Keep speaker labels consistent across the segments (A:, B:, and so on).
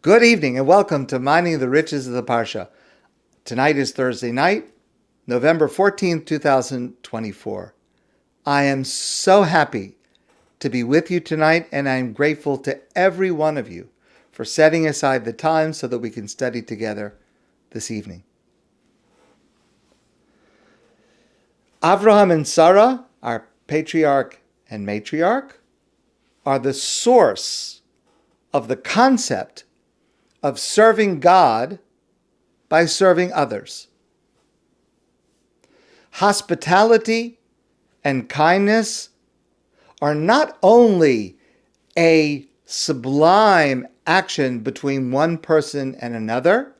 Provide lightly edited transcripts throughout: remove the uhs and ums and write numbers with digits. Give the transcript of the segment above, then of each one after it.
A: Good evening and welcome to Mining the Riches of the Parsha. Tonight is Thursday night, November 14th, 2024. I am so happy to be with you tonight, and I'm grateful to every one of you for setting aside the time so that we can study together this evening. Avraham and Sarah, our patriarch and matriarch, are the source of the concept of serving God by serving others. Hospitality and kindness are not only a sublime action between one person and another,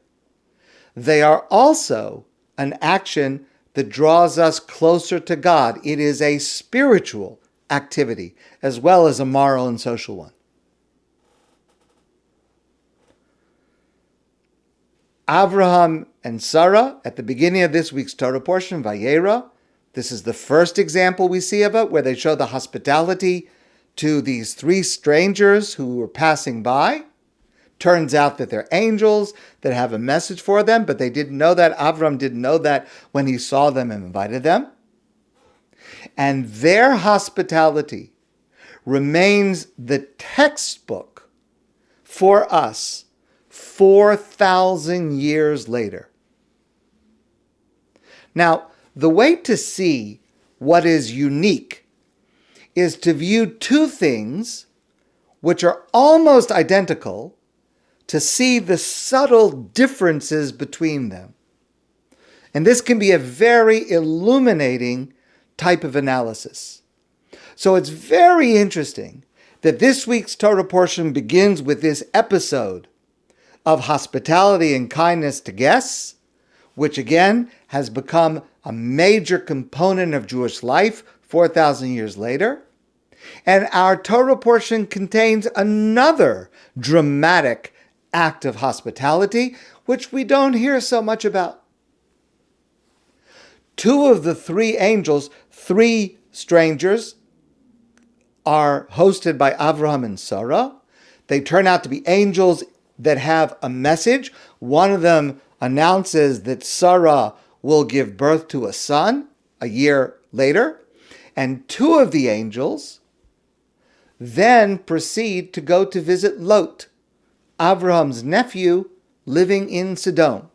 A: they are also an action that draws us closer to God. It is a spiritual activity as well as a moral and social one. Avraham and Sarah, at the beginning of this week's Torah portion, VaYeira, this is the first example we see of it, where they show the hospitality to these three strangers who were passing by. Turns out that they're angels that have a message for them, but they didn't know that. Avraham didn't know that when he saw them and invited them. And their hospitality remains the textbook for us 4,000 years later. Now, the way to see what is unique is to view two things which are almost identical to see the subtle differences between them. And this can be a very illuminating type of analysis. So it's very interesting that this week's Torah portion begins with this episode of hospitality and kindness to guests, which again has become a major component of Jewish life 4,000 years later. And our Torah portion contains another dramatic act of hospitality, which we don't hear so much about. Two of the three angels, three strangers, are hosted by Avraham and Sarah. They turn out to be angels that have a message. One of them announces that Sarah will give birth to a son a year later. And two of the angels then proceed to go to visit Lot, Avraham's nephew, living in Sodom.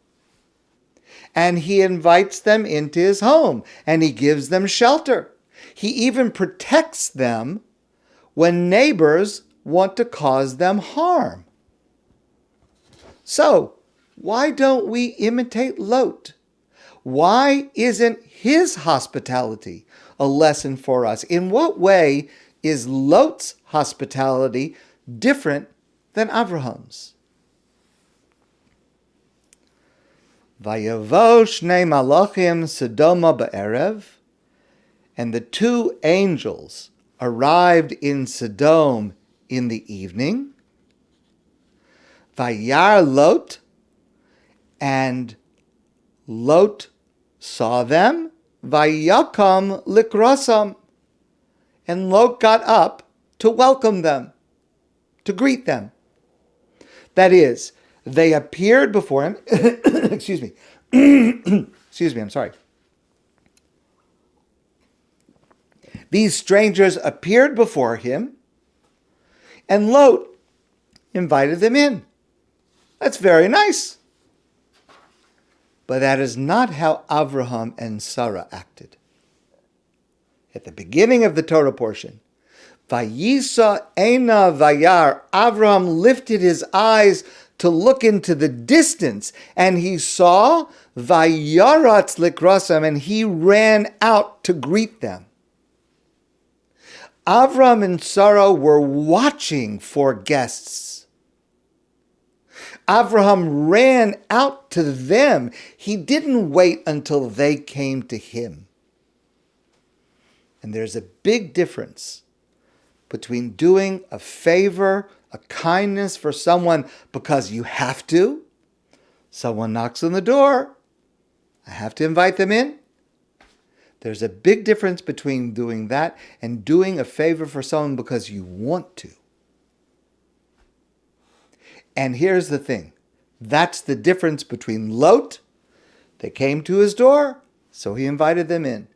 A: And he invites them into his home, and he gives them shelter. He even protects them when neighbors want to cause them harm. So, why don't we imitate Lot? Why isn't his hospitality a lesson for us? In what way is Lot's hospitality different than Avraham's? Vayavo shnei malachim Sodoma ba'erev, and the two angels arrived in Sodom in the evening. Vayar Lot, and Lot saw them. Vayakam likrasam, and Lot got up to welcome them, to greet them. That is, they appeared before him. Excuse me. Excuse me, I'm sorry. These strangers appeared before him, and Lot invited them in. That's very nice. But that is not how Avraham and Sarah acted. At the beginning of the Torah portion, Vayisa Eina Vayar, Avraham lifted his eyes to look into the distance, and he saw Vayaratz likrasam, and he ran out to greet them. Avraham and Sarah were watching for guests. Avraham ran out to them. He didn't wait until they came to him. And there's a big difference between doing a favor, a kindness for someone because you have to. Someone knocks on the door. I have to invite them in. There's a big difference between doing that and doing a favor for someone because you want to. And here's the thing. That's the difference between Lot. They came to his door, so he invited them in.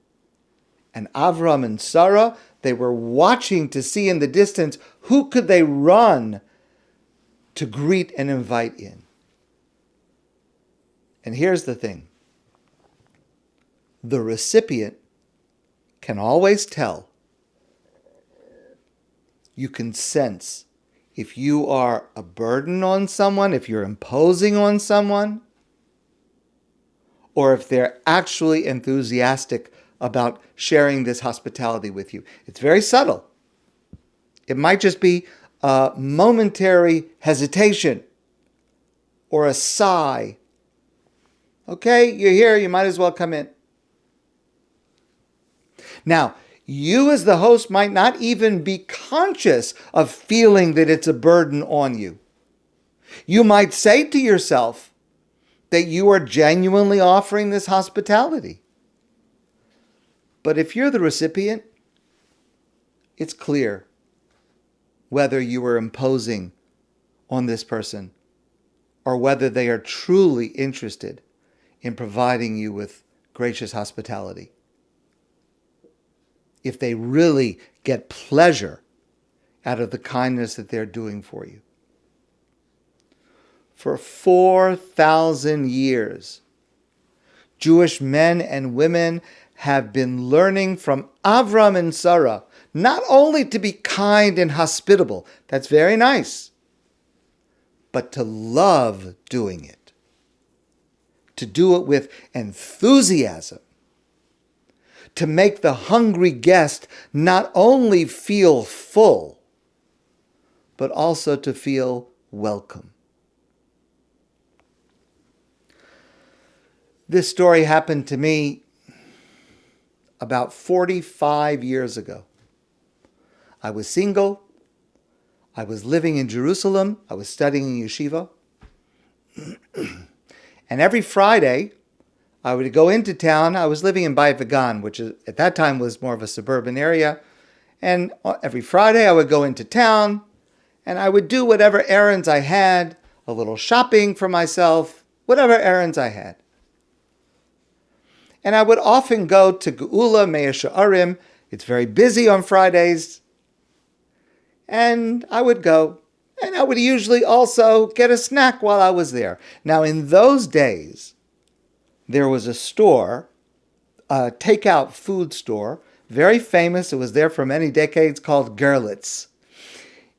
A: And Avraham and Sarah, they were watching to see in the distance who could they run to greet and invite in. And here's the thing. The recipient can always tell. You can sense if you are a burden on someone, if you're imposing on someone, or if they're actually enthusiastic about sharing this hospitality with you. It's very subtle. It might just be a momentary hesitation or a sigh. Okay, you're here, you might as well come in. Now, you as the host might not even be conscious of feeling that it's a burden on you. You might say to yourself that you are genuinely offering this hospitality. But if you're the recipient, it's clear whether you are imposing on this person or whether they are truly interested in providing you with gracious hospitality. If they really get pleasure out of the kindness that they're doing for you. For 4,000 years, Jewish men and women have been learning from Avraham and Sarah not only to be kind and hospitable, that's very nice, but to love doing it. To do it with enthusiasm. To make the hungry guest not only feel full, but also to feel welcome. This story happened to me about 45 years ago. I was single. I was living in Jerusalem. I was studying in yeshiva. And every Friday, I would go into town. I was living in VaYeira, which at that time was more of a suburban area. And every Friday I would go into town and I would do whatever errands I had, a little shopping for myself, whatever errands I had. And I would often go to Geulah, Meir Sha'arim. It's very busy on Fridays. And I would go. And I would usually also get a snack while I was there. Now, in those days, there was a store, a takeout food store, very famous. It was there for many decades, called Gerlitz.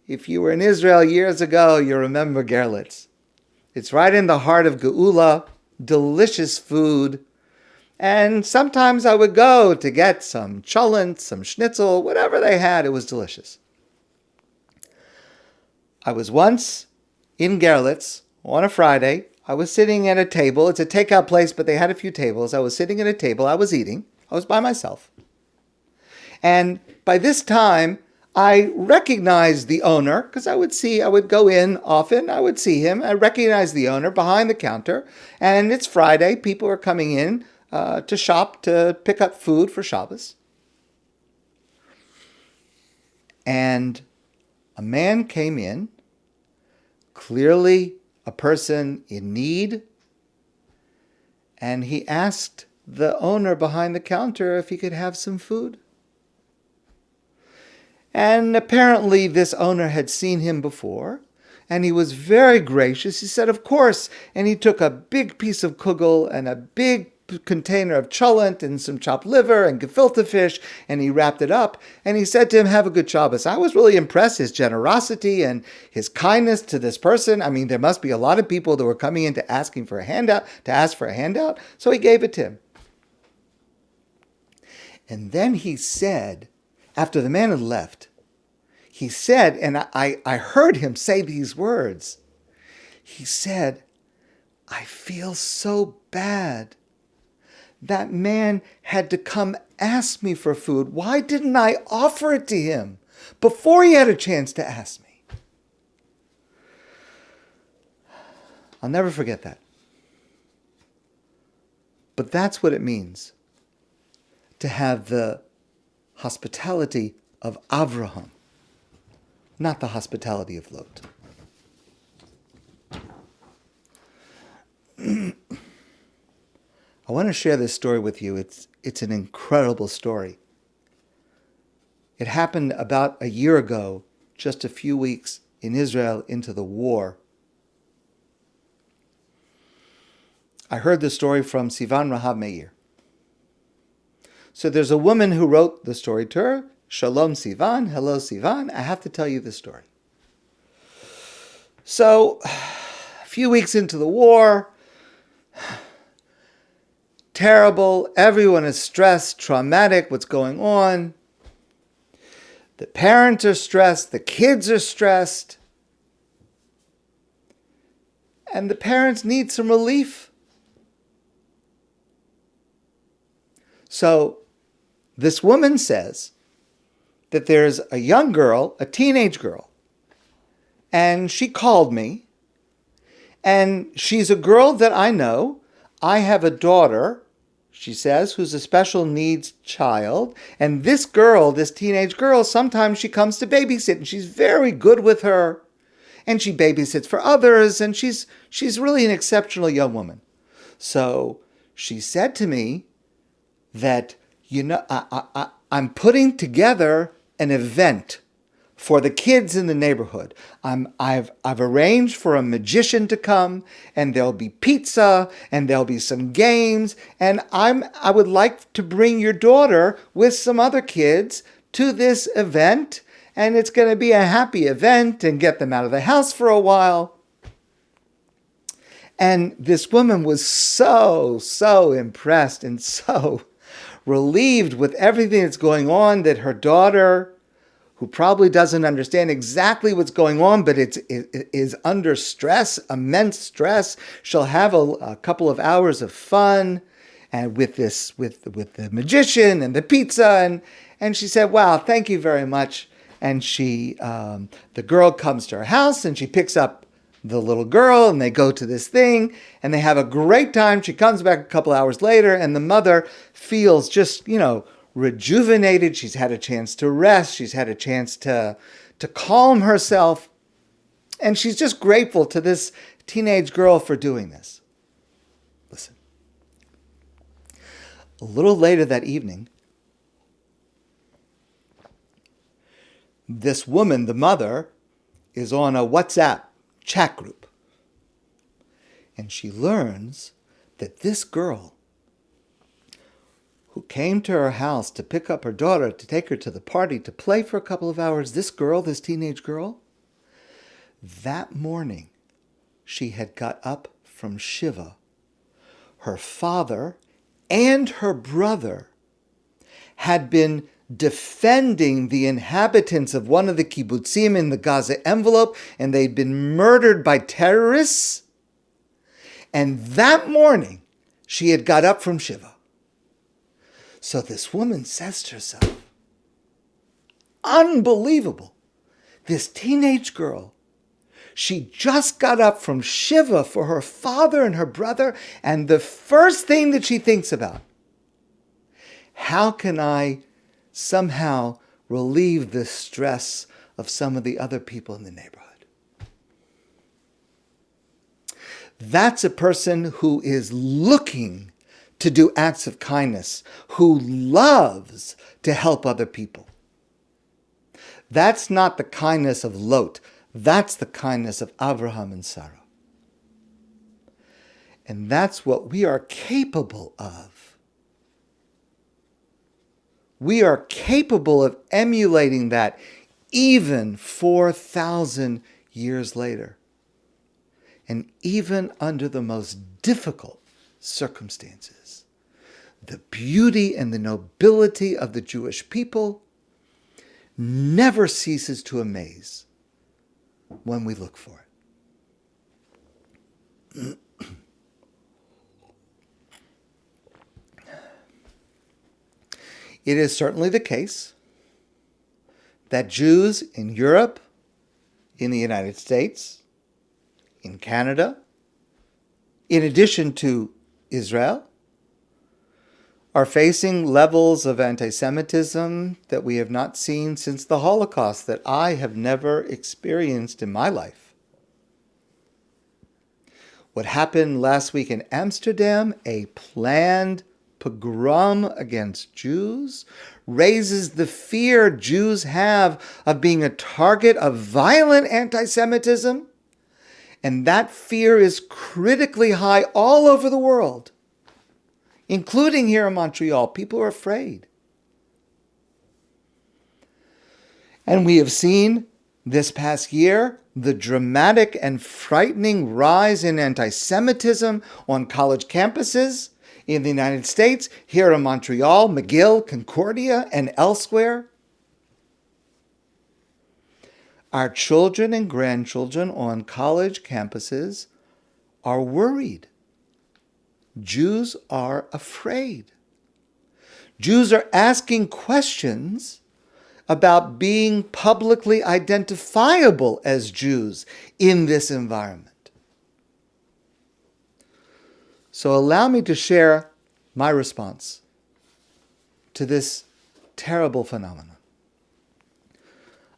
A: If you were in Israel years ago, you remember Gerlitz. It's right in the heart of Geulah, delicious food. And sometimes I would go to get some cholent, some schnitzel, whatever they had. It was delicious. I was once in Gerlitz on a Friday. I was sitting at a table. It's a takeout place, but they had a few tables. I was sitting at a table. I was eating. I was by myself. And by this time, I recognized the owner, because I would go in often. I would see him. I recognized the owner behind the counter. And it's Friday. People are coming in to shop, to pick up food for Shabbos. And a man came in, clearly a person in need, and he asked the owner behind the counter if he could have some food. And apparently this owner had seen him before, and he was very gracious. He said, of course, and he took a big piece of kugel and a big container of cholent and some chopped liver and gefilte fish, and he wrapped it up, and he said to him, have a good Shabbos. I was really impressed, his generosity and his kindness to this person. I mean, there must be a lot of people that were coming in to ask for a handout, so he gave it to him. And then he said, after the man had left, he said, and I heard him say these words, he said, I feel so bad. That man had to come ask me for food. Why didn't I offer it to him before he had a chance to ask me? I'll never forget that. But that's what it means to have the hospitality of Avraham, not the hospitality of Lot. I want to share this story with you. It's an incredible story. It happened about a year ago, just a few weeks in Israel into the war. I heard the story from Sivan Rahav Meir. So there's a woman who wrote the story to her. Shalom Sivan, hello Sivan, I have to tell you the story. So, a few weeks into the war, terrible, everyone is stressed, traumatic, what's going on? The parents are stressed, the kids are stressed, and the parents need some relief. So, this woman says that there's a young girl, a teenage girl, and she called me, and she's a girl that I know. I have a daughter, she says, who's a special needs child, and this girl, this teenage girl, sometimes she comes to babysit, and she's very good with her, and she babysits for others, and she's really an exceptional young woman. So she said to me that, I'm putting together an event for the kids in the neighborhood. I've arranged for a magician to come, and there'll be pizza, and there'll be some games, and I would like to bring your daughter with some other kids to this event, and it's going to be a happy event, and get them out of the house for a while. And this woman was so impressed and so relieved with everything that's going on, that her daughter, who probably doesn't understand exactly what's going on, but it is under stress, immense stress, she'll have a couple of hours of fun, and with the magician and the pizza, and she said, "Wow, thank you very much." And the girl comes to her house, and she picks up the little girl, and they go to this thing, and they have a great time. She comes back a couple hours later, and the mother feels just, rejuvenated. She's had a chance to rest. She's had a chance to calm herself. And she's just grateful to this teenage girl for doing this. Listen. A little later that evening, this woman, the mother, is on a WhatsApp chat group. And she learns that this girl who came to her house to pick up her daughter, to take her to the party, to play for a couple of hours, this teenage girl, that morning she had got up from Shiva. Her father and her brother had been defending the inhabitants of one of the kibbutzim in the Gaza envelope, and they'd been murdered by terrorists. And that morning, she had got up from Shiva. So this woman says to herself, unbelievable, this teenage girl, she just got up from Shiva for her father and her brother, and the first thing that she thinks about, how can I somehow relieve the stress of some of the other people in the neighborhood? That's a person who is looking to do acts of kindness, who loves to help other people. That's not the kindness of Lot. That's the kindness of Avraham and Sarah. And that's what we are capable of. We are capable of emulating that even 4,000 years later. And even under the most difficult circumstances. The beauty and the nobility of the Jewish people never ceases to amaze when we look for it. It is certainly the case that Jews in Europe, in the United States, in Canada, in addition to Israel, are facing levels of antisemitism that we have not seen since the Holocaust, that I have never experienced in my life. What happened last week in Amsterdam, a planned pogrom against Jews, raises the fear Jews have of being a target of violent anti-Semitism. And that fear is critically high all over the world, including here in Montreal. People are afraid. And we have seen this past year the dramatic and frightening rise in anti-Semitism on college campuses in the United States, here in Montreal, McGill, Concordia, and elsewhere. Our children and grandchildren on college campuses are worried. Jews are afraid. Jews are asking questions about being publicly identifiable as Jews in this environment. So allow me to share my response to this terrible phenomenon.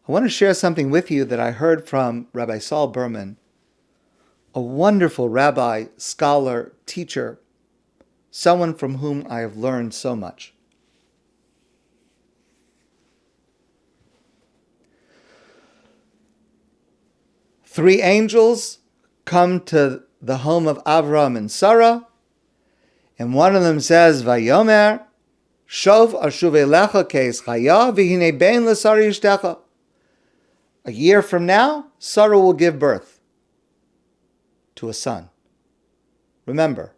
A: I want to share something with you that I heard from Rabbi Saul Berman, a wonderful rabbi, scholar, teacher, someone from whom I have learned so much. Three angels come to the home of Avraham and Sarah, and one of them says, VaYomer, Shov ashuv elecha keis chaya, v'hinei bein l'Sara yishtecha. A year from now, Sarah will give birth to a son. Remember,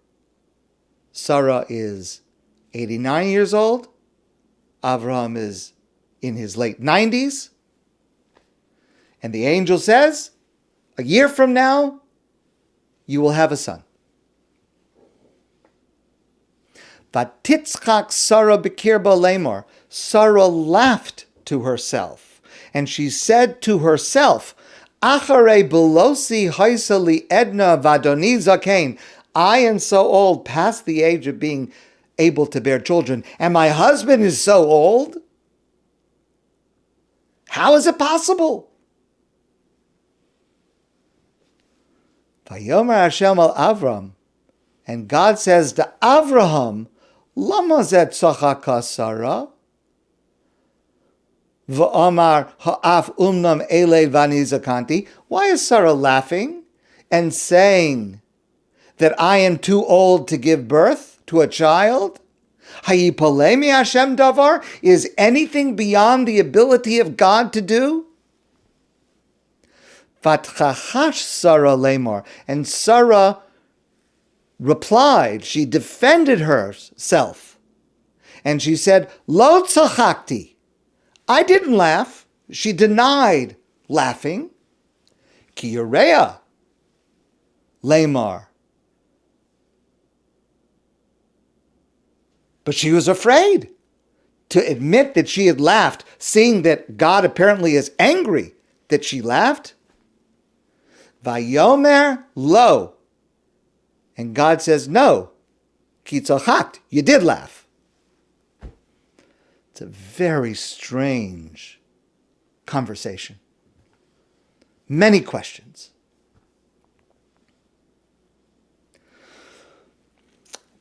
A: Sarah is 89 years old. Avraham is in his late 90s. And the angel says, a year from now, you will have a son. Vatitzchak Sarah b'kirba lemor. Sarah laughed to herself, and she said to herself, Acharei belosi haisali edna vadoni zakein. I am so old, past the age of being able to bear children, and my husband is so old. How is it possible? Vayomer Hashem al Avram, and God says to Avraham, Lama zet tzachaka Sarah? V'amar ha'af umnam elei vani zakanti. Why is Sarah laughing and saying that I am too old to give birth to a child? Hayipolemi Hashem davar? Is anything beyond the ability of God to do? Vatchachash Sarah lemor, and Sarah replied, she defended herself, and she said, Lo tzachakti. I didn't laugh. She denied laughing. Ki yoreya lemar. But she was afraid to admit that she had laughed, seeing that God apparently is angry that she laughed. Vayomer lo. And God says, no, ki tzachakt, you did laugh. It's a very strange conversation. Many questions.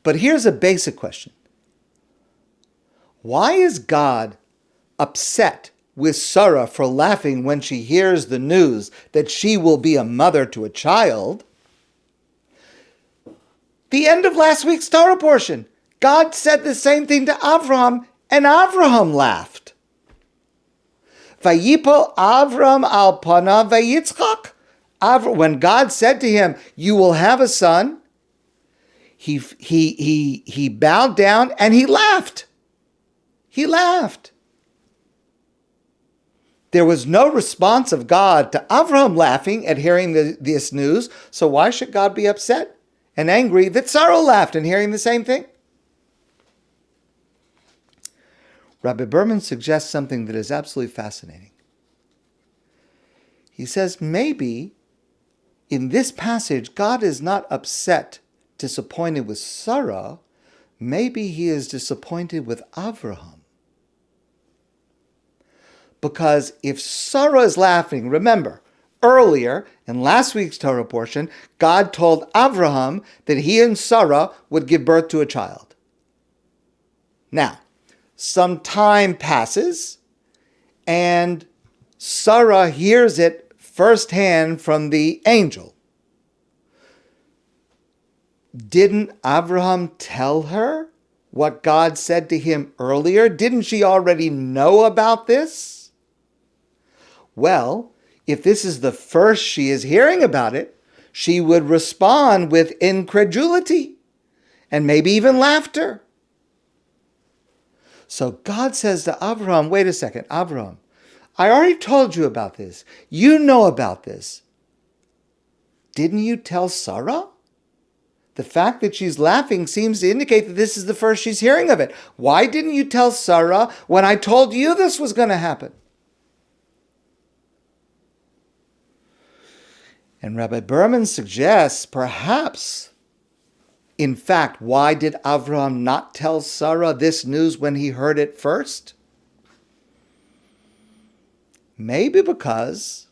A: But here's a basic question. Why is God upset with Sarah for laughing when she hears the news that she will be a mother to a child? The end of last week's Torah portion. God said the same thing to Avraham, and Avraham laughed. Vayipol Avram al panav vayitzchak. When God said to him, you will have a son, he bowed down and he laughed. He laughed. There was no response of God to Avraham laughing at hearing this news, so why should God be upset and angry that Sarah laughed and hearing the same thing? Rabbi Berman suggests something that is absolutely fascinating. He says maybe in this passage, God is not upset, disappointed with Sarah. Maybe he is disappointed with Avraham. Because if Sarah is laughing, remember, Earlier, in last week's Torah portion, God told Avraham that he and Sarah would give birth to a child. Now, some time passes, and Sarah hears it firsthand from the angel. Didn't Avraham tell her what God said to him earlier? Didn't she already know about this? Well, if this is the first she is hearing about it, she would respond with incredulity and maybe even laughter. So God says to Avraham, wait a second, Avraham, I already told you about this. You know about this. Didn't you tell Sarah? The fact that she's laughing seems to indicate that this is the first she's hearing of it. Why didn't you tell Sarah when I told you this was going to happen? And Rabbi Berman suggests, perhaps, in fact, why did Avraham not tell Sarah this news when he heard it first? Maybe because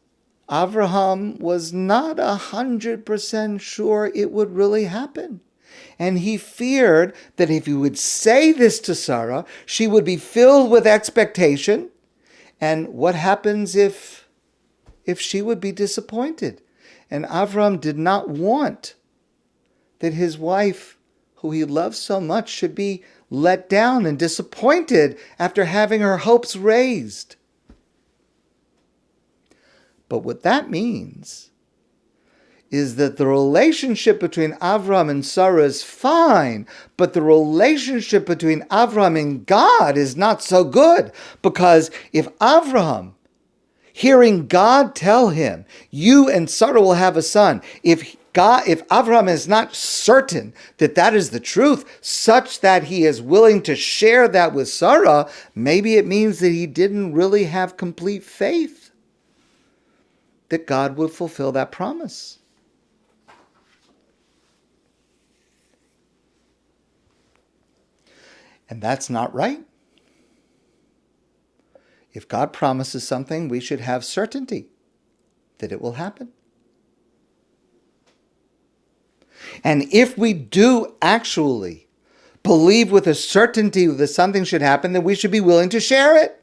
A: Avraham was not 100% sure it would really happen. And he feared that if he would say this to Sarah, she would be filled with expectation. And what happens if she would be disappointed? And Avraham did not want that his wife, who he loved so much, should be let down and disappointed after having her hopes raised. But what that means is that the relationship between Avraham and Sarah is fine, but the relationship between Avraham and God is not so good. Because if Avraham, hearing God tell him, you and Sarah will have a son, if Avraham is not certain that that is the truth, such that he is willing to share that with Sarah, maybe it means that he didn't really have complete faith that God would fulfill that promise. And that's not right. If God promises something, we should have certainty that it will happen. And if we do actually believe with a certainty that something should happen, then we should be willing to share it.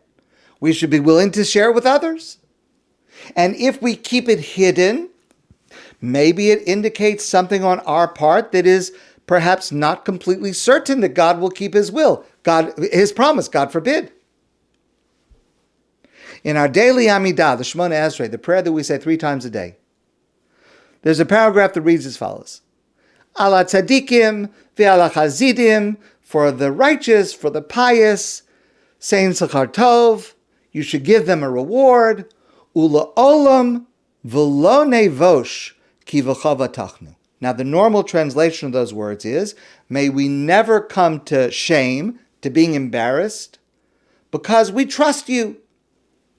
A: We should be willing to share it with others. And if we keep it hidden, maybe it indicates something on our part that is perhaps not completely certain that God will keep his will, his promise, God forbid. In our daily Amidah, the Shemona Esrei, the prayer that we say 3 times a day, there's a paragraph that reads as follows. Ala tzadikim ve'ala chazidim, for the righteous, for the pious, sein sachar tov, you should give them a reward. Ula olam v'lo nevosh ki v'chava tachnu. Now the normal translation of those words is, may we never come to shame, to being embarrassed, because we trust you,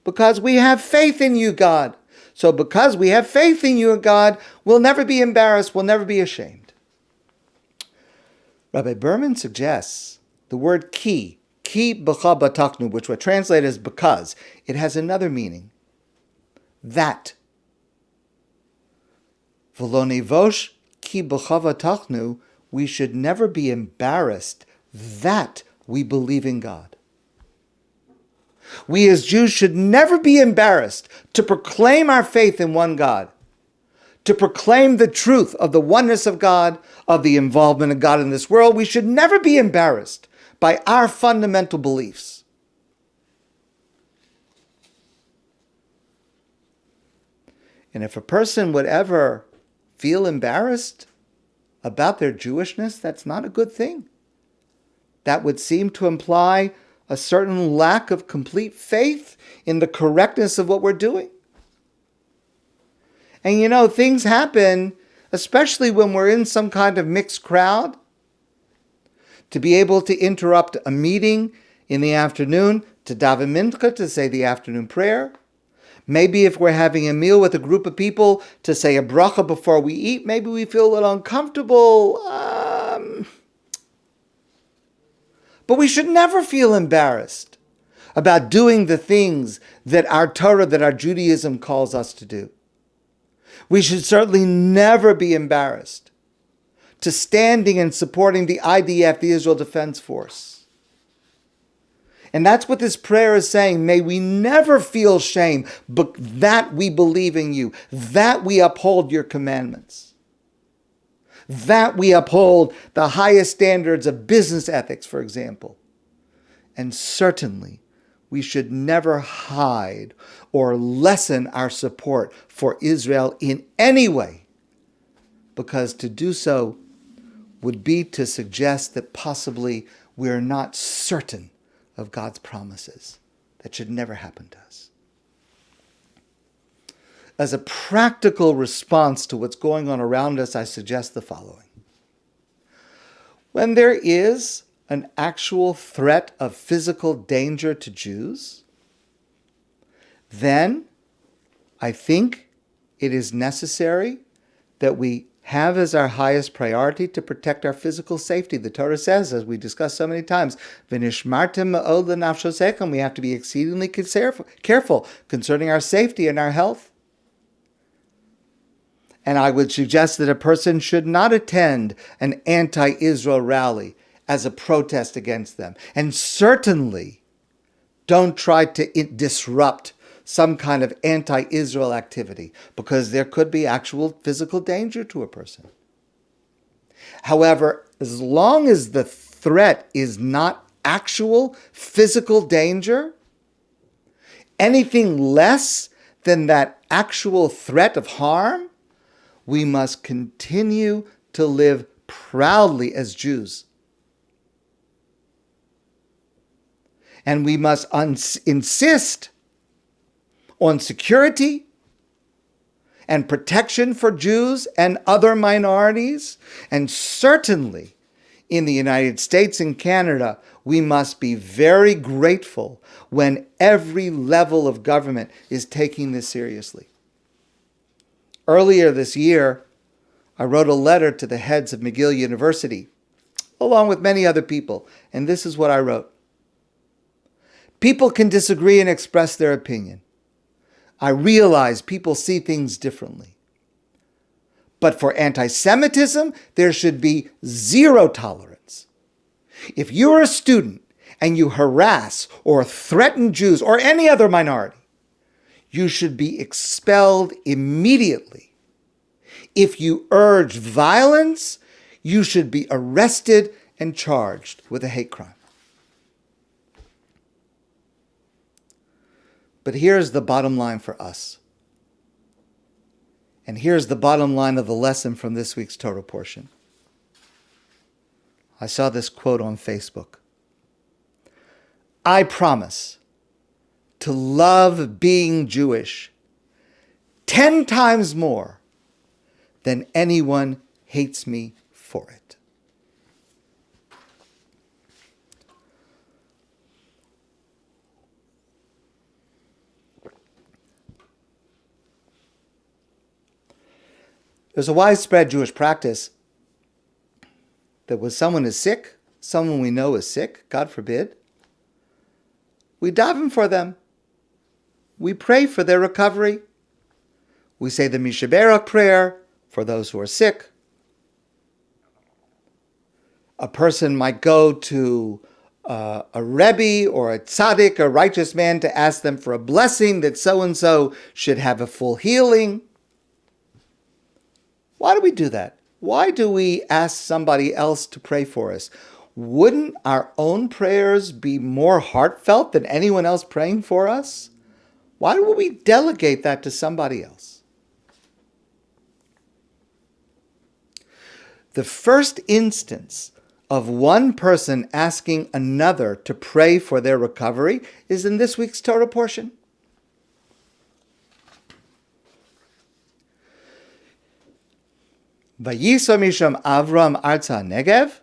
A: because we have faith in you, God. So because we have faith in you, God, we'll never be embarrassed, we'll never be ashamed. Rabbi Berman suggests the word ki b'cha b'tachnu, which we translate as because, it has another meaning. That. V'lo nevosh ki b'cha b'tachnu, we should never be embarrassed that we believe in God. We as Jews should never be embarrassed to proclaim our faith in one God, to proclaim the truth of the oneness of God, of the involvement of God in this world. We should never be embarrassed by our fundamental beliefs. And if a person would ever feel embarrassed about their Jewishness, that's not a good thing. That would seem to imply a certain lack of complete faith in the correctness of what we're doing. And you know, things happen, especially when we're in some kind of mixed crowd. To be able to interrupt a meeting in the afternoon to daven mincha, to say the afternoon prayer. Maybe if we're having a meal with a group of people, to say a bracha before we eat. Maybe we feel a little uncomfortable. But we should never feel embarrassed about doing the things that our Torah, that our Judaism calls us to do. We should certainly never be embarrassed to standing and supporting the IDF, the Israel Defense Force. And that's what this prayer is saying. May we never feel shame, but that we believe in you, that we uphold your commandments, that we uphold the highest standards of business ethics, for example. And certainly, we should never hide or lessen our support for Israel in any way, because to do so would be to suggest that possibly we're not certain of God's promises. That should never happen to us. As a practical response to what's going on around us, I suggest the following. When there is an actual threat of physical danger to Jews, then I think it is necessary that we have as our highest priority to protect our physical safety. The Torah says, as we discussed so many times, "V'nishmartem ma'od lenafshosechem," we have to be exceedingly careful concerning our safety and our health. And I would suggest that a person should not attend an anti-Israel rally as a protest against them. And certainly don't try to disrupt some kind of anti-Israel activity, because there could be actual physical danger to a person. However, as long as the threat is not actual physical danger, anything less than that actual threat of harm, we must continue to live proudly as Jews. And we must insist on security and protection for Jews and other minorities. And certainly in the United States and Canada, we must be very grateful when every level of government is taking this seriously. Earlier this year, I wrote a letter to the heads of McGill University, along with many other people, and this is what I wrote. People can disagree and express their opinion. I realize people see things differently. But for anti-Semitism, there should be zero tolerance. If you're a student and you harass or threaten Jews or any other minority, you should be expelled immediately. If you urge violence, you should be arrested and charged with a hate crime. But here's the bottom line for us. And here's the bottom line of the lesson from this week's Torah portion. I saw this quote on Facebook. I promise to love being Jewish 10 times more than anyone hates me for it. There's a widespread Jewish practice that when someone is sick, someone we know is sick, God forbid, we daven for them. We pray for their recovery. We say the Mishaberach prayer for those who are sick. A person might go to a Rebbe or a tzaddik, a righteous man, to ask them for a blessing that so-and-so should have a full healing. Why do we do that? Why do we ask somebody else to pray for us? Wouldn't our own prayers be more heartfelt than anyone else praying for us? Why would we delegate that to somebody else? The first instance of one person asking another to pray for their recovery is in this week's Torah portion. VaYisa misham Avraham arza Negev.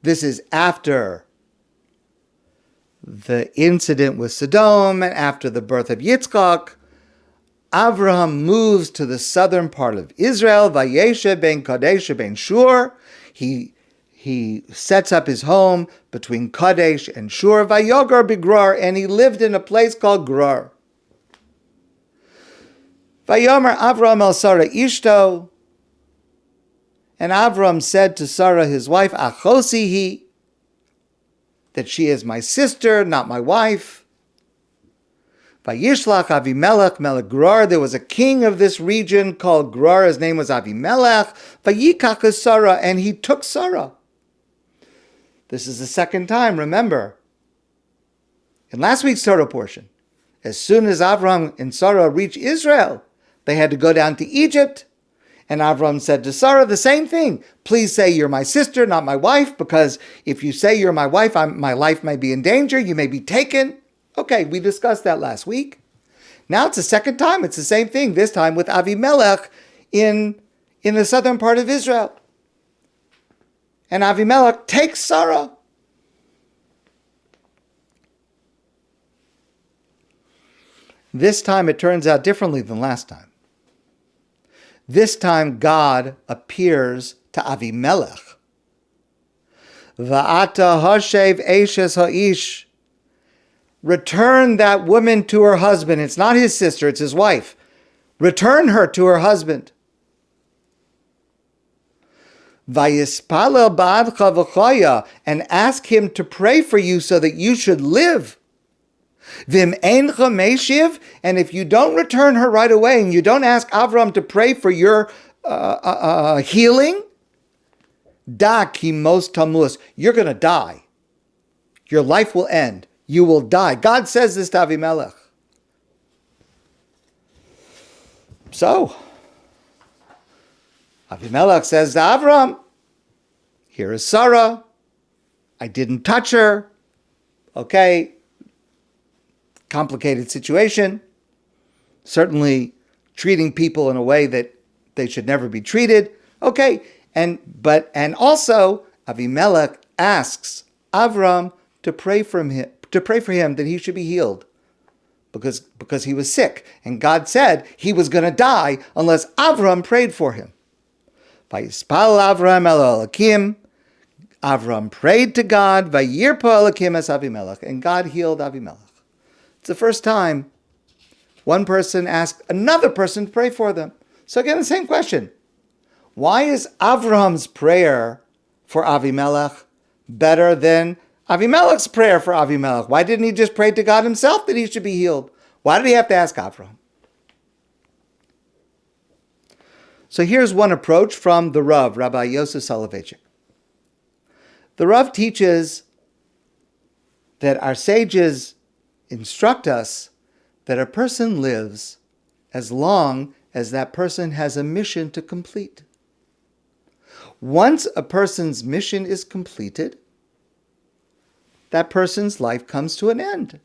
A: This is after the incident with Sodom and after the birth of Yitzchak. Avraham moves to the southern part of Israel. VaYeshe ben Kadesh ben Shur. He sets up his home between Kadesh and Shur. VaYogar b'Gerar, and he lived in a place called Gerar. Vayomer Avraham el Sarah ishto. And Avraham said to Sarah, his wife, Achosi hi, that she is my sister, not my wife. Vayishlach Avimelech melech Gerar. There was a king of this region called Gerar. His name was Avimelech. Vayikach Sarah, and he took Sarah. This is the second time, remember. In last week's Torah portion, as soon as Avraham and Sarah reached Israel, they had to go down to Egypt. And Avraham said to Sarah the same thing. Please say you're my sister, not my wife, because if you say you're my wife, my life may be in danger. You may be taken. Okay, we discussed that last week. Now it's the second time. It's the same thing, this time with Avimelech in the southern part of Israel. And Avimelech takes Sarah. This time it turns out differently than last time. This time God appears to Avimelech. Va'ata hashev eshes ha'ish. Return that woman to her husband. It's not his sister, it's his wife. Return her to her husband. Vayispalel ba'adcha v'chaya, and ask him to pray for you so that you should live. Vim eincha meshiv, and if you don't return her right away and you don't ask Avraham to pray for your healing, da ki mos tamus, you're going to die. Your life will end. You will die. God says this to Avimelech. So, Avimelech says to Avraham, here is Sarah. I didn't touch her. Okay. Complicated situation. Certainly treating people in a way that they should never be treated. Okay. And also Avimelech asks Avraham to pray for him that he should be healed because he was sick. And God said he was going to die unless Avraham prayed for him. Vayispal Avraham el Elokim. Avraham prayed to God. Vayirpa Elokim es Avimelech. And God healed Avimelech. It's the first time one person asked another person to pray for them. So again, the same question. Why is Avraham's prayer for Avimelech better than Avimelech's prayer for Avimelech? Why didn't he just pray to God himself that he should be healed? Why did he have to ask Avraham? So here's one approach from the Rav, Rabbi Yosef Soloveitchik. The Rav teaches that our sages instruct us that a person lives as long as that person has a mission to complete. Once a person's mission is completed, that person's life comes to an end.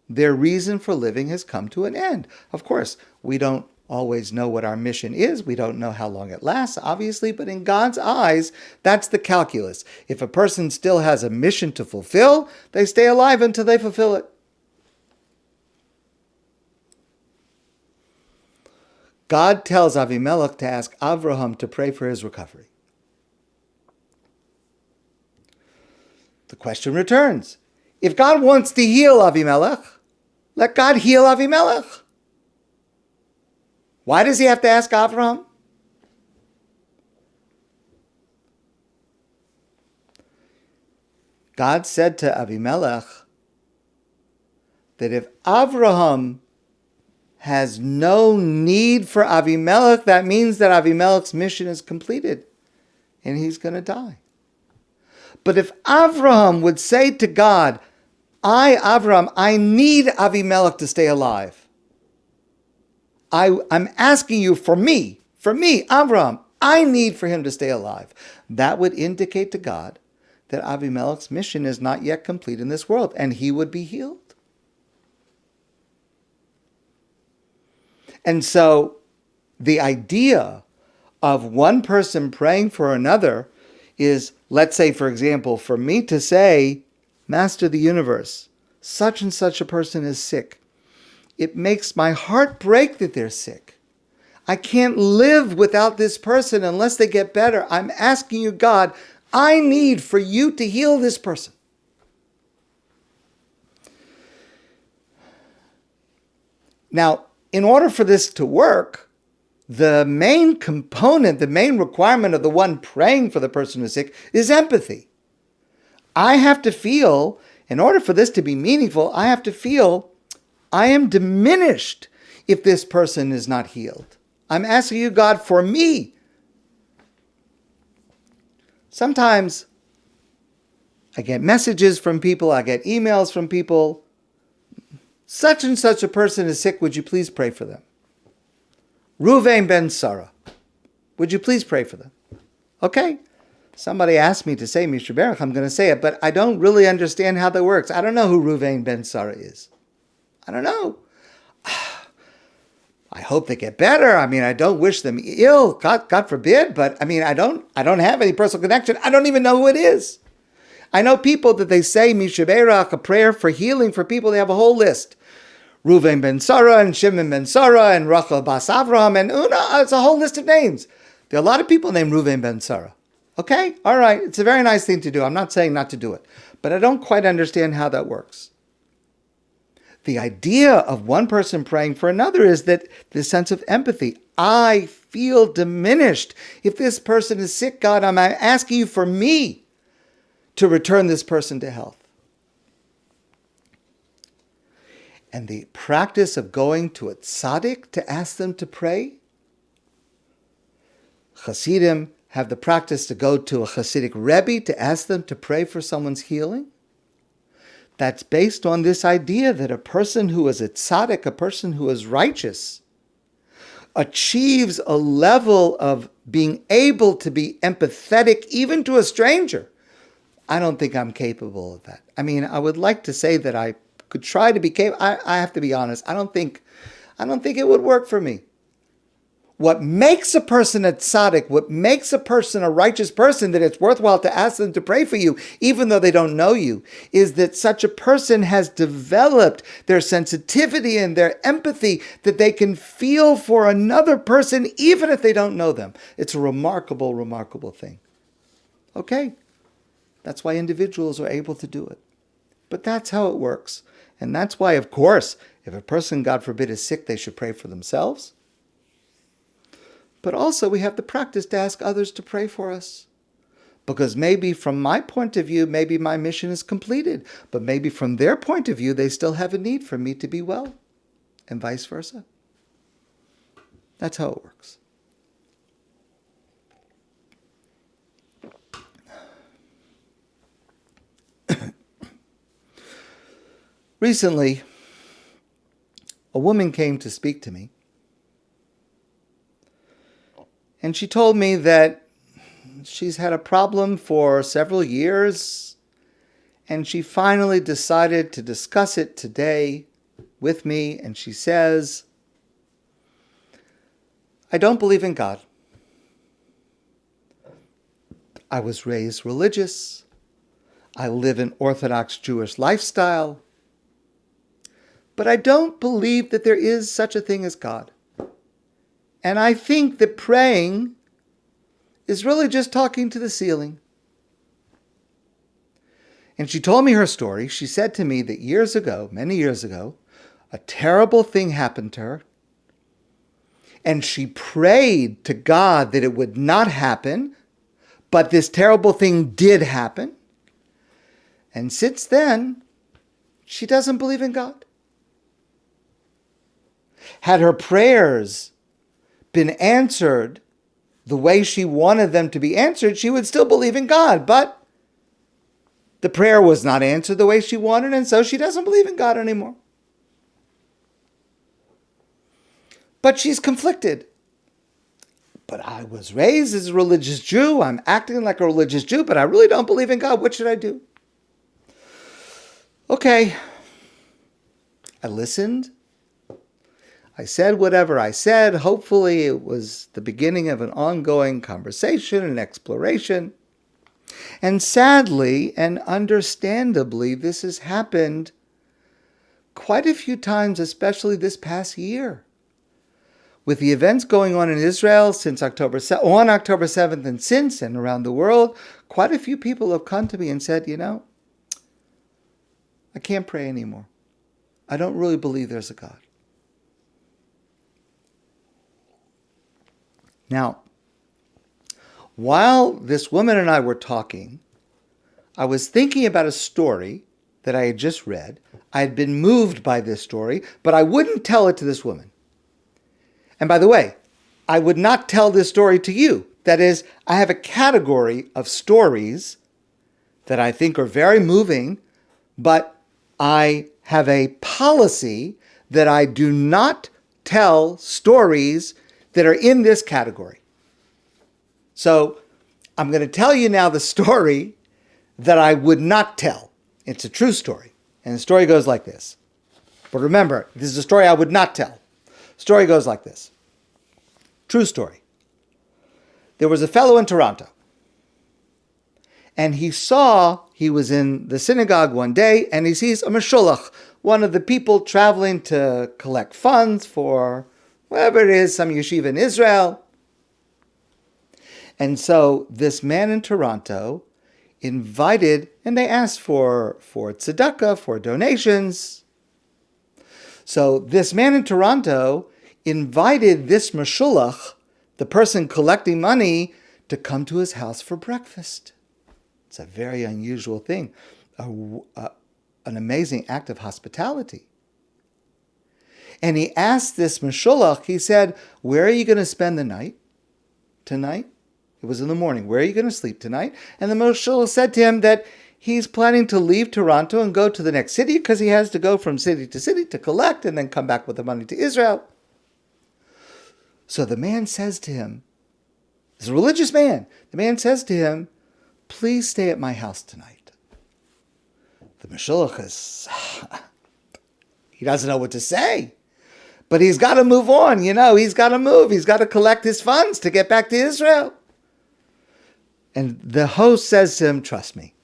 A: Their reason for living has come to an end. Of course, we don't always know what our mission is. We don't know how long it lasts, obviously, but in God's eyes, that's the calculus. If a person still has a mission to fulfill, they stay alive until they fulfill it. God tells Avimelech to ask Avraham to pray for his recovery. The question returns. If God wants to heal Avimelech, let God heal Avimelech. Why does he have to ask Avraham? God said to Avimelech that if Avraham has no need for Avimelech, that means that Avimelech's mission is completed and he's going to die. But if Avraham would say to God, Avraham, I need Avimelech to stay alive. I'm asking you for me, Avraham, I need for him to stay alive. That would indicate to God that Avimelech's mission is not yet complete in this world and he would be healed. And so the idea of one person praying for another is, let's say, for example, for me to say, Master of the universe, such and such a person is sick. It makes my heart break that they're sick. I can't live without this person unless they get better. I'm asking you, God, I need for you to heal this person. Now, in order for this to work, the main component, the main requirement of the one praying for the person who's sick is empathy. I have to feel, in order for this to be meaningful, I have to feel I am diminished if this person is not healed. I'm asking you, God, for me. Sometimes I get messages from people, I get emails from people. Such and such a person is sick, would you please pray for them? Ruvain ben Sarah, would you please pray for them? Okay, somebody asked me to say Mishnah Berach, I'm going to say it, but I don't really understand how that works. I don't know who Ruvain ben Sarah is. I don't know. I hope they get better. I mean, I don't wish them ill, God forbid, but I mean, I don't have any personal connection. I don't even know who it is. I know people that they say Mishnah Berach, a prayer for healing for people. They have a whole list. Ruvain ben Sarah and Shimon ben Sarah and Rachel bas Avraham and Una. It's a whole list of names. There are a lot of people named Ruvain ben Sarah. Okay, all right. It's a very nice thing to do. I'm not saying not to do it, but I don't quite understand how that works. The idea of one person praying for another is that this sense of empathy. I feel diminished. If this person is sick, God, I'm asking you for me to return this person to health. And the practice of going to a tzaddik to ask them to pray. Hasidim have the practice to go to a Hasidic Rebbe to ask them to pray for someone's healing. That's based on this idea that a person who is a tzaddik, a person who is righteous, achieves a level of being able to be empathetic even to a stranger. I don't think I'm capable of that. I mean, I would like to say that I could try to be capable. I have to be honest. I don't think it would work for me. What makes a person a tzaddik, what makes a person a righteous person, that it's worthwhile to ask them to pray for you, even though they don't know you, is that such a person has developed their sensitivity and their empathy that they can feel for another person, even if they don't know them. It's a remarkable, remarkable thing. Okay? That's why individuals are able to do it. But that's how it works. And that's why, of course, if a person, God forbid, is sick, they should pray for themselves. But also we have the practice to ask others to pray for us. Because maybe from my point of view, maybe my mission is completed. But maybe from their point of view, they still have a need for me to be well. And vice versa. That's how it works. Recently, a woman came to speak to me, and she told me that she's had a problem for several years, and she finally decided to discuss it today with me, and she says, I don't believe in God. I was raised religious. I live an Orthodox Jewish lifestyle. But I don't believe that there is such a thing as God. And I think that praying is really just talking to the ceiling. And she told me her story. She said to me that years ago, many years ago, a terrible thing happened to her. And she prayed to God that it would not happen, but this terrible thing did happen. And since then, she doesn't believe in God. Had her prayers been answered the way she wanted them to be answered, she would still believe in God. But the prayer was not answered the way she wanted, and so she doesn't believe in God anymore. But she's conflicted. But I was raised as a religious Jew. I'm acting like a religious Jew, but I really don't believe in God. What should I do? Okay. I listened. I said whatever I said. Hopefully it was the beginning of an ongoing conversation and exploration. And sadly and understandably, this has happened quite a few times, especially this past year. With the events going on in Israel since on October 7th and since and around the world, quite a few people have come to me and said, I can't pray anymore. I don't really believe there's a God. Now, while this woman and I were talking, I was thinking about a story that I had just read. I had been moved by this story, but I wouldn't tell it to this woman. And by the way, I would not tell this story to you. That is, I have a category of stories that I think are very moving, but I have a policy that I do not tell stories that are in this category. So I'm going to tell you now the story that I would not tell. It's a true story. And the story goes like this. But remember, this is a story I would not tell. The story goes like this. True story. There was a fellow in Toronto. And he was in the synagogue one day, and he sees a meshulach, one of the people traveling to collect funds for whatever it is, some yeshiva in Israel. And so this man in Toronto invited, and they asked for tzedakah, for donations. So this man in Toronto invited this meshulach, the person collecting money, to come to his house for breakfast. It's a very unusual thing, an amazing act of hospitality. And he asked this meshulach, he said, "Where are you going to spend the night tonight?" It was in the morning. "Where are you going to sleep tonight?" And the meshulach said to him that he's planning to leave Toronto and go to the next city because he has to go from city to collect and then come back with the money to Israel. So the man says to him, this is a religious man, the man says to him, "Please stay at my house tonight." The meshulach he doesn't know what to say. But he's got to move on, he's got to move. He's got to collect his funds to get back to Israel. And the host says to him, trust me,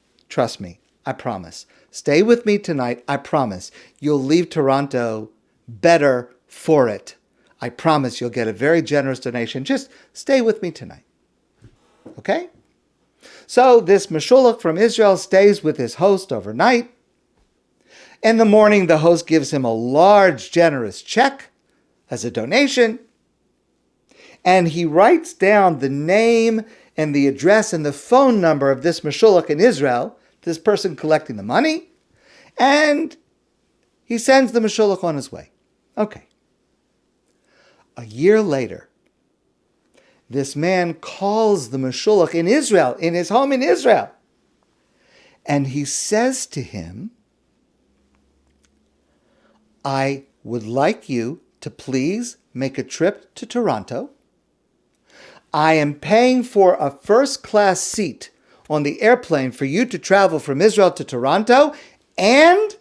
A: I promise. Stay with me tonight, I promise. You'll leave Toronto better for it. I promise you'll get a very generous donation. Just stay with me tonight. Okay? So this meshulach from Israel stays with his host overnight. In the morning, the host gives him a large, generous check as a donation. And he writes down the name and the address and the phone number of this meshulach in Israel, this person collecting the money, and he sends the meshulach on his way. Okay. A year later, this man calls the meshulach in Israel, in his home in Israel, and he says to him, "I would like you to please make a trip to Toronto. I am paying for a first-class seat on the airplane for you to travel from Israel to Toronto, and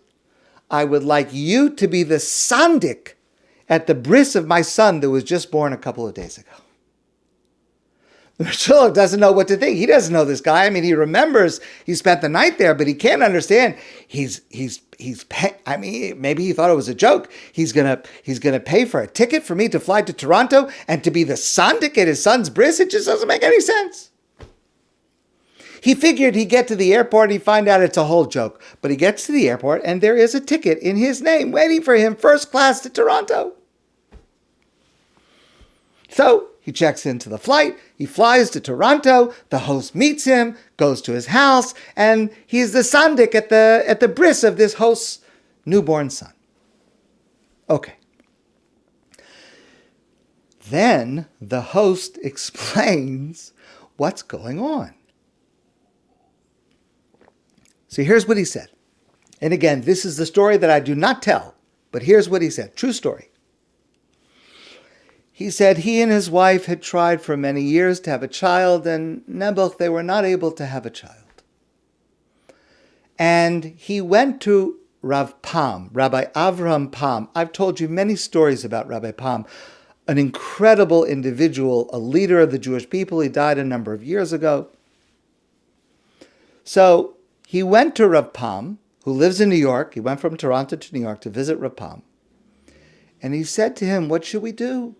A: I would like you to be the sandik at the bris of my son that was just born a couple of days ago." The meshulach doesn't know what to think. He doesn't know this guy. I mean, he remembers he spent the night there, but he can't understand. Maybe he thought it was a joke. He's gonna pay for a ticket for me to fly to Toronto and to be the sandik at his son's bris. It just doesn't make any sense. He figured he'd get to the airport and he'd find out it's a whole joke. But he gets to the airport and there is a ticket in his name waiting for him, first class to Toronto. So he checks into the flight, he flies to Toronto, the host meets him, goes to his house, and he's the sandik at the bris of this host's newborn son. Okay. Then the host explains what's going on. So here's what he said. And again, this is the story that I do not tell, but here's what he said. True story. He said he and his wife had tried for many years to have a child, and nebuch, they were not able to have a child. And he went to Rav Pam, Rabbi Avraham Pam. I've told you many stories about Rabbi Pam, an incredible individual, a leader of the Jewish people. He died a number of years ago. So he went to Rav Pam, who lives in New York. He went from Toronto to New York to visit Rav Pam. And he said to him, "What should we do?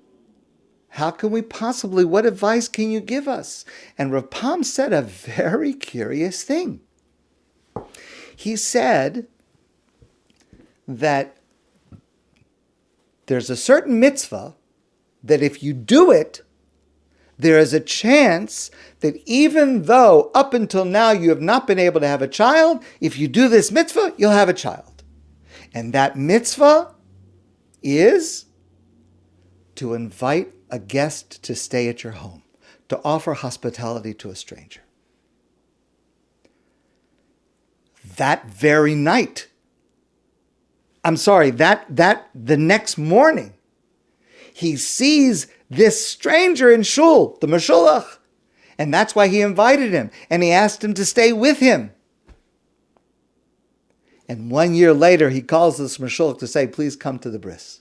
A: What advice can you give us?" And Rav Pam said a very curious thing. He said that there's a certain mitzvah that if you do it, there is a chance that even though up until now you have not been able to have a child, if you do this mitzvah, you'll have a child. And that mitzvah is to invite a guest to stay at your home, to offer hospitality to a stranger. That very night, the next morning, he sees this stranger in shul, the Meshulach, and that's why he invited him, and he asked him to stay with him. And 1 year later, he calls this Meshulach to say, please come to the bris.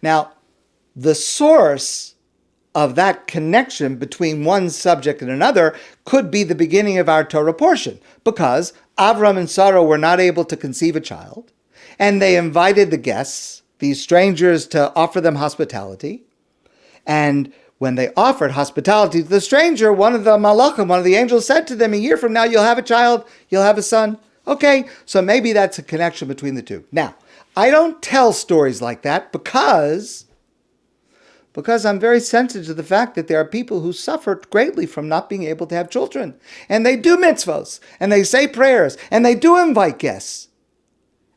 A: Now, the source of that connection between one subject and another could be the beginning of our Torah portion, because Avraham and Sarah were not able to conceive a child, and they invited the guests, these strangers, to offer them hospitality. And when they offered hospitality to the stranger, one of the malachim, one of the angels, said to them, a year from now you'll have a child, you'll have a son. Okay, so maybe that's a connection between the two. Now, I don't tell stories like that because I'm very sensitive to the fact that there are people who suffer greatly from not being able to have children. And they do mitzvos, and they say prayers, and they do invite guests.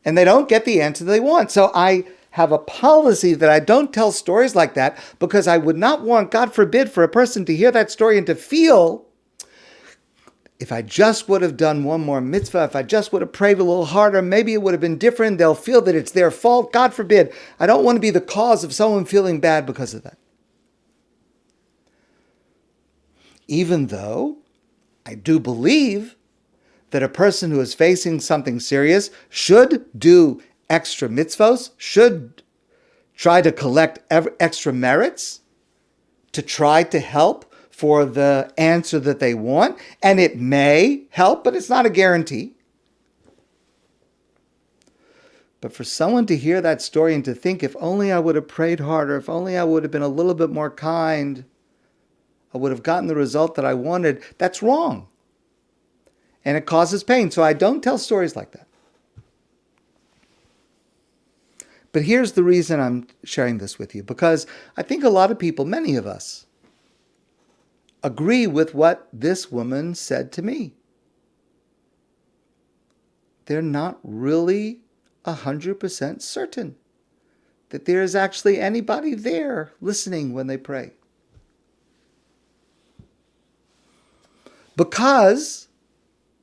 A: And they don't get the answer they want. So I have a policy that I don't tell stories like that because I would not want, God forbid, for a person to hear that story and to feel, if I just would have done one more mitzvah, if I just would have prayed a little harder, maybe it would have been different. They'll feel that it's their fault. God forbid. I don't want to be the cause of someone feeling bad because of that. Even though I do believe that a person who is facing something serious should do extra mitzvos, should try to collect extra merits to try to help for the answer that they want. And it may help, but it's not a guarantee. But for someone to hear that story and to think, if only I would have prayed harder, if only I would have been a little bit more kind, I would have gotten the result that I wanted, that's wrong. And it causes pain. So I don't tell stories like that. But here's the reason I'm sharing this with you. Because I think a lot of people, many of us, agree with what this woman said to me. They're not really 100% certain that there is actually anybody there listening when they pray. Because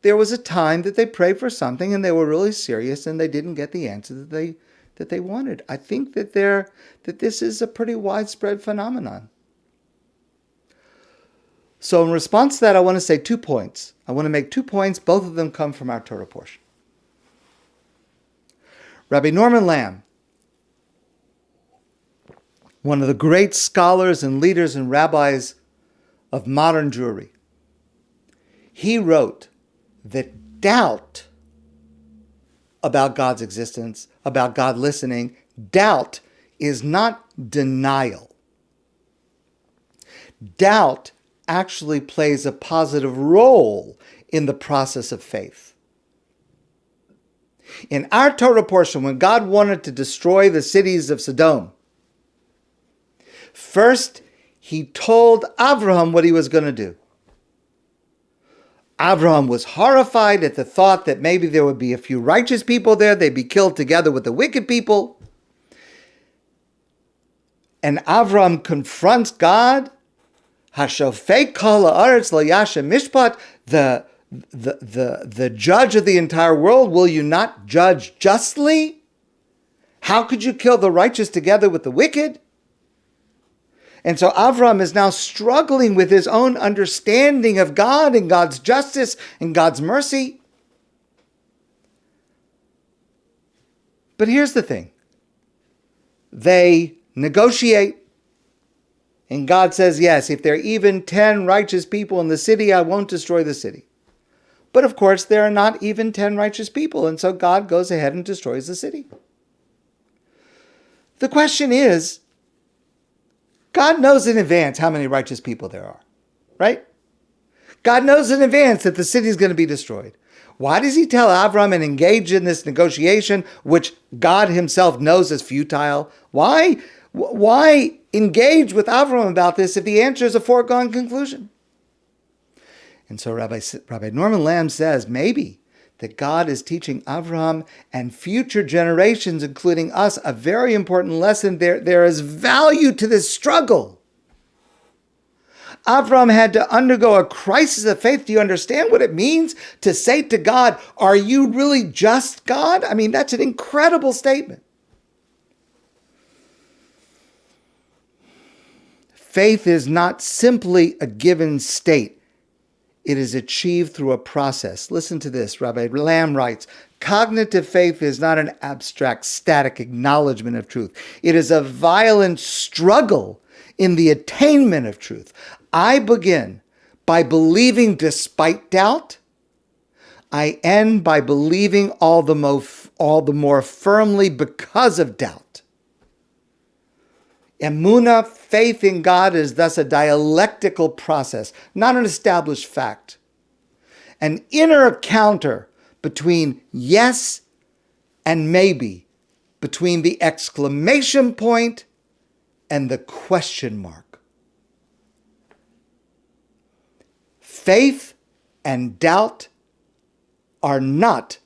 A: there was a time that they prayed for something and they were really serious and they didn't get the answer that they wanted. I think that this is a pretty widespread phenomenon. So in response to that, I want to say 2 points. I want to make 2 points. Both of them come from our Torah portion. Rabbi Norman Lamb, one of the great scholars and leaders and rabbis of modern Jewry, he wrote that doubt about God's existence, about God listening, doubt is not denial. Doubt actually plays a positive role in the process of faith. In our Torah portion, when God wanted to destroy the cities of Sodom, first he told Avraham what he was going to do. Avraham was horrified at the thought that maybe there would be a few righteous people there. They'd be killed together with the wicked people. And Avraham confronts God. Hashofet kol haaretz lo yashem mishpat. The judge of the entire world, will you not judge justly? How could you kill the righteous together with the wicked? And so Avraham is now struggling with his own understanding of God and God's justice and God's mercy. But here's the thing. They negotiate. And God says, yes, if there are even 10 righteous people in the city, I won't destroy the city. But of course, there are not even 10 righteous people. And so God goes ahead and destroys the city. The question is, God knows in advance how many righteous people there are, right? God knows in advance that the city is going to be destroyed. Why does he tell Avraham and engage in this negotiation, which God himself knows is futile? Why Why engage with Avraham about this if the answer is a foregone conclusion? And so Rabbi Norman Lamb says maybe that God is teaching Avraham and future generations, including us, a very important lesson. There is value to this struggle. Avraham had to undergo a crisis of faith. Do you understand what it means to say to God, are you really just God? I mean, that's an incredible statement. Faith is not simply a given state. It is achieved through a process. Listen to this. Rabbi Lamb writes, cognitive faith is not an abstract, static acknowledgement of truth. It is a violent struggle in the attainment of truth. I begin by believing despite doubt. I end by believing all the more firmly because of doubt. Emunah, faith in God, is thus a dialectical process, not an established fact. An inner counter between yes and maybe, between the exclamation point and the question mark. Faith and doubt are not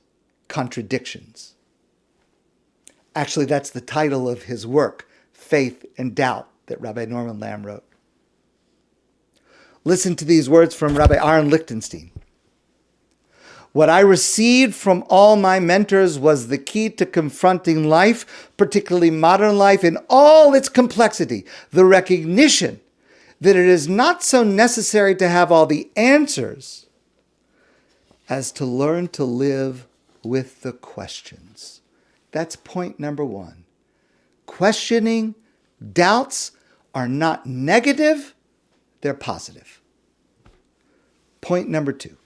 A: contradictions. Actually, that's the title of his work, Faith and Doubt, that Rabbi Norman Lamb wrote. Listen to these words from Rabbi Aaron Lichtenstein. What I received from all my mentors was the key to confronting life, particularly modern life, in all its complexity. The recognition that it is not so necessary to have all the answers as to learn to live with the questions. That's point number one. Questioning, doubts are not negative, they're positive. Point number two.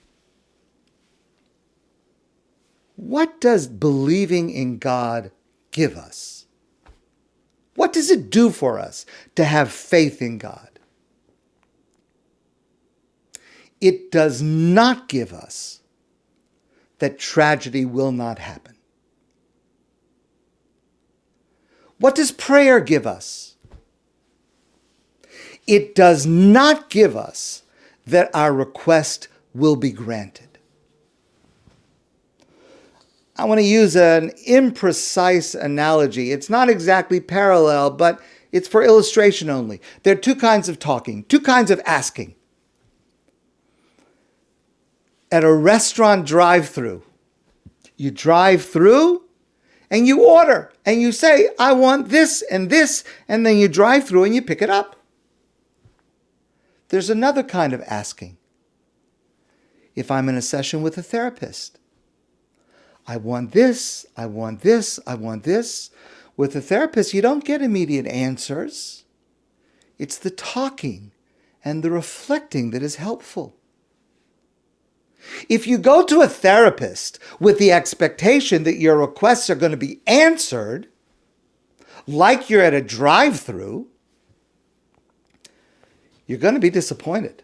A: What does believing in God give us? What does it do for us to have faith in God? It does not give us that tragedy will not happen. What does prayer give us? It does not give us that our request will be granted. I want to use an imprecise analogy. It's not exactly parallel, but it's for illustration only. There are two kinds of talking, two kinds of asking. At a restaurant drive-through, you drive through and you order and you say, I want this, and then you drive through and you pick it up. There's another kind of asking. If I'm in a session with a therapist, I want this, I want this, I want this. With a therapist, you don't get immediate answers. It's the talking and the reflecting that is helpful. If you go to a therapist with the expectation that your requests are going to be answered, like you're at a drive-through, you're going to be disappointed.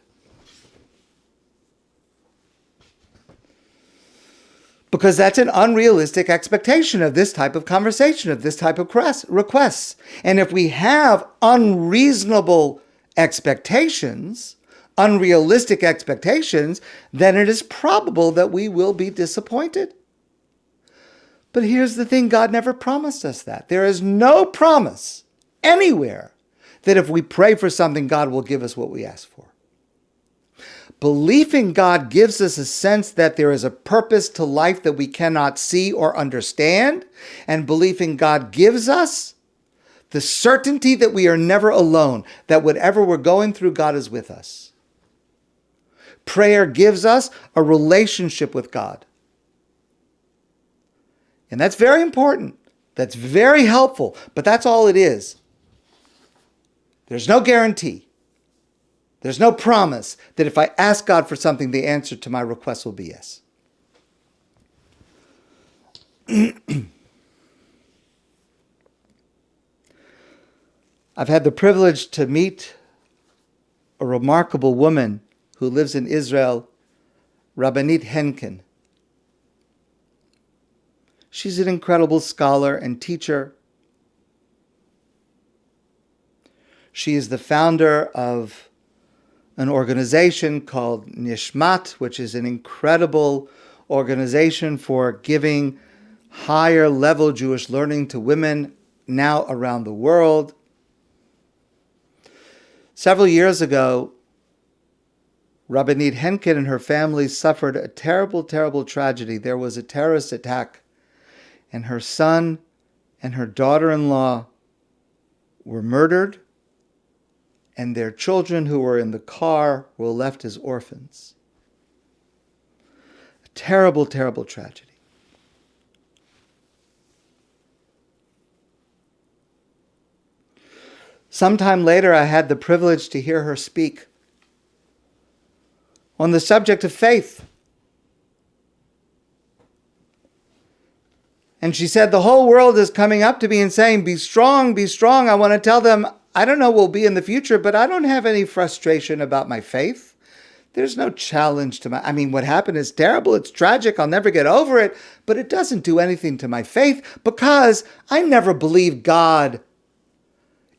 A: Because that's an unrealistic expectation of this type of conversation, of this type of requests. And if we have unreasonable expectations, unrealistic expectations, then it is probable that we will be disappointed. But here's the thing, God never promised us that. There is no promise anywhere that if we pray for something, God will give us what we ask for. Belief in God gives us a sense that there is a purpose to life that we cannot see or understand, and belief in God gives us the certainty that we are never alone, that whatever we're going through, God is with us. Prayer gives us a relationship with God. And that's very important. That's very helpful, but that's all it is. There's no guarantee. There's no promise that if I ask God for something, the answer to my request will be yes. I've had the privilege to meet a remarkable woman who lives in Israel, Rabbanit Henkin. She's an incredible scholar and teacher. She is the founder of an organization called Nishmat, which is an incredible organization for giving higher level Jewish learning to women now around the world. Several years ago, Rabbanit Henkin and her family suffered a terrible, terrible tragedy. There was a terrorist attack, and her son and her daughter-in-law were murdered, and their children who were in the car were left as orphans. A terrible, terrible tragedy. Sometime later, I had the privilege to hear her speak on the subject of faith. And she said, the whole world is coming up to me and saying, be strong, be strong. I want to tell them, I don't know what will be in the future, but I don't have any frustration about my faith. There's no challenge to what happened is terrible. It's tragic. I'll never get over it. But it doesn't do anything to my faith because I never believed God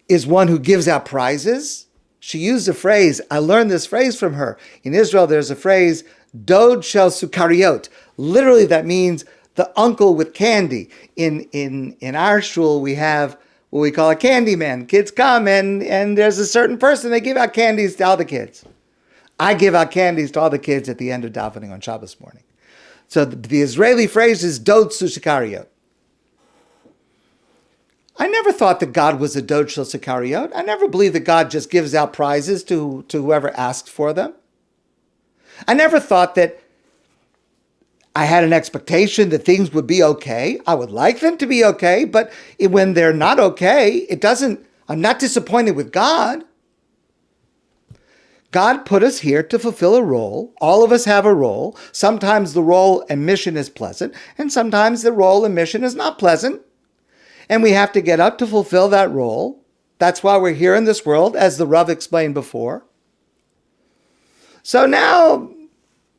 A: is one who gives out prizes. She used a phrase. I learned this phrase from her. In Israel, there's a phrase, Dod shel sukariot. Literally, that means the uncle with candy. In our shul, we have what we call a candy man. Kids come and there's a certain person, they give out candies to all the kids. I give out candies to all the kids at the end of davening on Shabbos morning. So the Israeli phrase is Dod sukariot. I never thought that God was a Dod shel sukariot. I never believed that God just gives out prizes to whoever asks for them. I never thought that I had an expectation that things would be okay. I would like them to be okay, but when they're not okay, I'm not disappointed with God. God put us here to fulfill a role. All of us have a role. Sometimes the role and mission is pleasant, and sometimes the role and mission is not pleasant. And we have to get up to fulfill that role. That's why we're here in this world, as the Rav explained before. So now,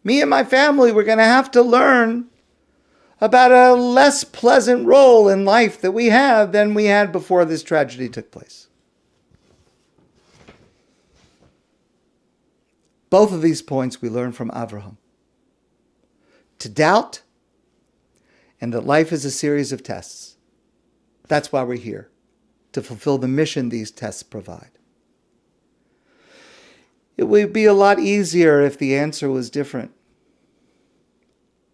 A: me and my family, we're going to have to learn about a less pleasant role in life that we have than we had before this tragedy took place. Both of these points we learn from Avraham. To doubt, and that life is a series of tests. That's why we're here, to fulfill the mission these tests provide. It would be a lot easier if the answer was different.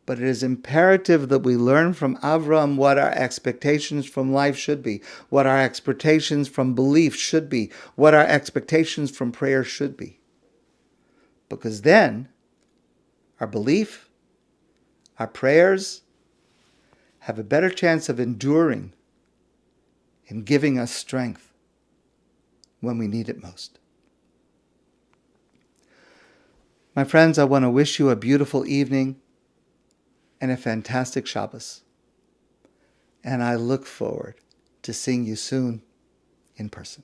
A: But it is imperative that we learn from Avraham what our expectations from life should be, what our expectations from belief should be, what our expectations from prayer should be. Because then, our belief, our prayers, have a better chance of enduring and giving us strength when we need it most. My friends, I want to wish you a beautiful evening and a fantastic Shabbos. And I look forward to seeing you soon in person.